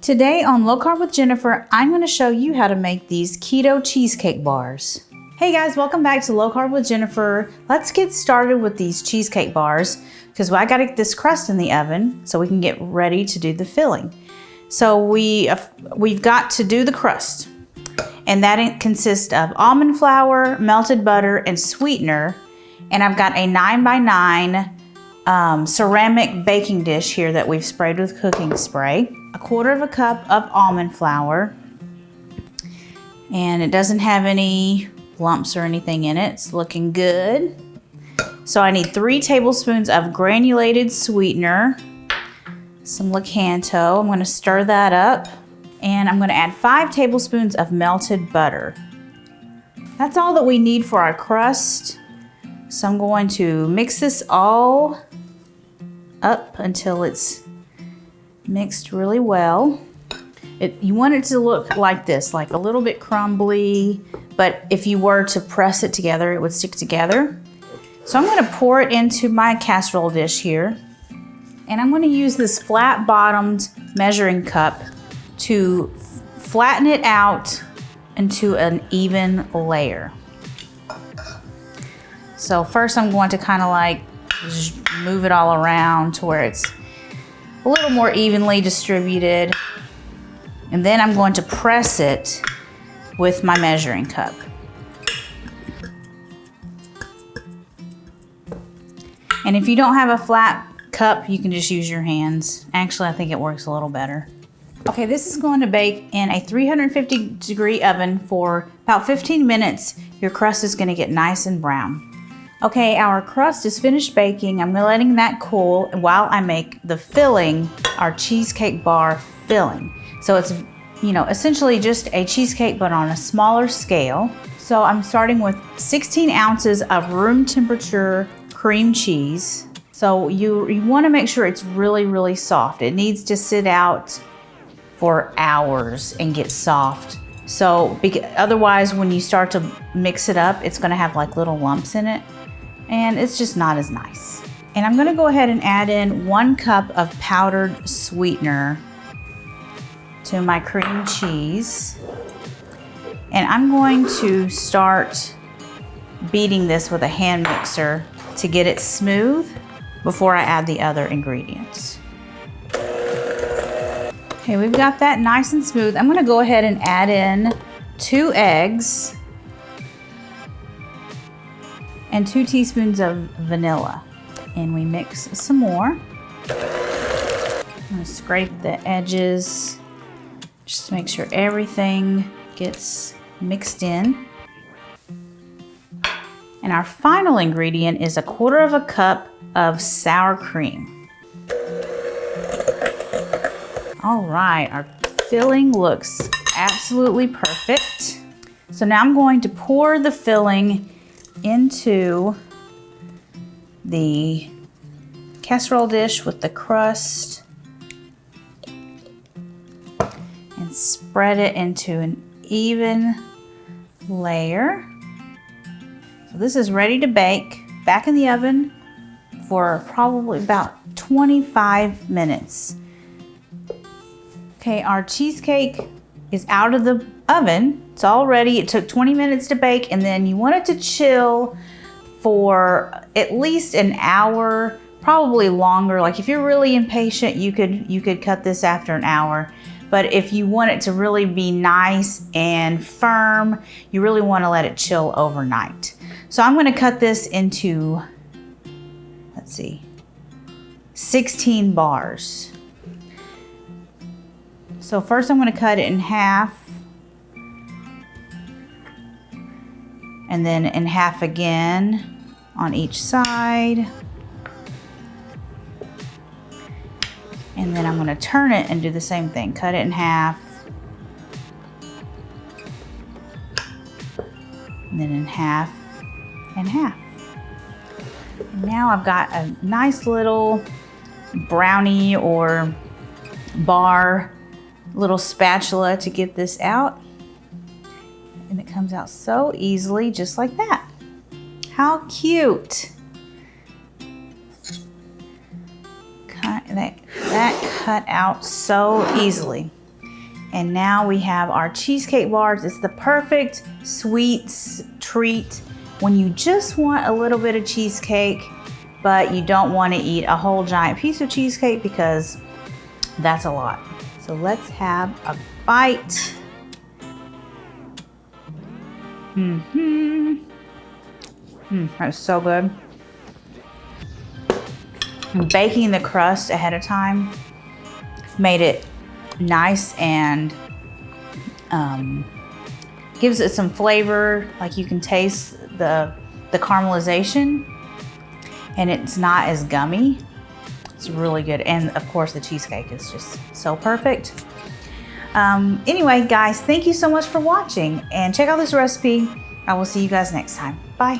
Today on Low Carb with Jennifer, I'm going to show you how to make these keto cheesecake bars. Hey guys, welcome back to Low Carb with Jennifer. Let's get started with these cheesecake bars because I got to get this crust in the oven so we can get ready to do the filling. So we've got to do the crust, and that consists of almond flour, melted butter, and sweetener. And I've got a 9x9 ceramic baking dish here that we've sprayed with cooking spray. 1/4 cup of almond flour, and it doesn't have any lumps or anything in it. It's looking good. So I need 3 tablespoons of granulated sweetener, some Lakanto. I'm going to stir that up, and I'm going to add 5 tablespoons of melted butter. That's all that we need for our crust. So I'm going to mix this all up until it's mixed really well. You want it to look like this, like a little bit crumbly, but if you were to press it together, it would stick together. So I'm going to pour it into my casserole dish here, and I'm going to use this flat-bottomed measuring cup to flatten it out into an even layer. So first I'm going to kind of like just move it all around to where it's a little more evenly distributed. And then I'm going to press it with my measuring cup. And if you don't have a flat cup, you can just use your hands. Actually, I think it works a little better. Okay, this is going to bake in a 350-degree oven for about 15 minutes. Your crust is going to get nice and brown. Okay, our crust is finished baking. I'm letting that cool while I make the filling, our cheesecake bar filling. So it's, essentially just a cheesecake, but on a smaller scale. So I'm starting with 16 ounces of room temperature cream cheese. So you want to make sure it's really, really soft. It needs to sit out for hours and get soft. So otherwise, when you start to mix it up, it's going to have like little lumps in it, and it's just not as nice. And I'm going to go ahead and add in 1 cup of powdered sweetener to my cream cheese. And I'm going to start beating this with a hand mixer to get it smooth before I add the other ingredients. Okay, we've got that nice and smooth. I'm going to go ahead and add in 2 eggs and 2 teaspoons of vanilla. And we mix some more. I'm going to scrape the edges just to make sure everything gets mixed in. And our final ingredient is 1/4 cup of sour cream. All right, our filling looks absolutely perfect. So now I'm going to pour the filling into the casserole dish with the crust and spread it into an even layer. So this is ready to bake, back in the oven for probably about 25 minutes. Okay, our cheesecake is out of the oven. It's all ready. It took 20 minutes to bake, and then you want it to chill for at least an hour, probably longer. Like if you're really impatient, you could cut this after an hour. But if you want it to really be nice and firm, you really want to let it chill overnight. So I'm going to cut this into, 16 bars. So first I'm going to cut it in half, and then in half again on each side. And then I'm going to turn it and do the same thing. Cut it in half, and then in half and half. And now I've got a nice little brownie or bar little spatula to get this out. And it comes out so easily, just like that. How cute. That cut out so easily. And now we have our cheesecake bars. It's the perfect sweets treat when you just want a little bit of cheesecake, but you don't want to eat a whole giant piece of cheesecake because that's a lot. So let's have a bite. That's so good. Baking the crust ahead of time made it nice and gives it some flavor. Like you can taste the caramelization, and it's not as gummy. It's really good. And of course the cheesecake is just so perfect. Anyway, guys, thank you so much for watching, and check out this recipe. I will see you guys next time. Bye.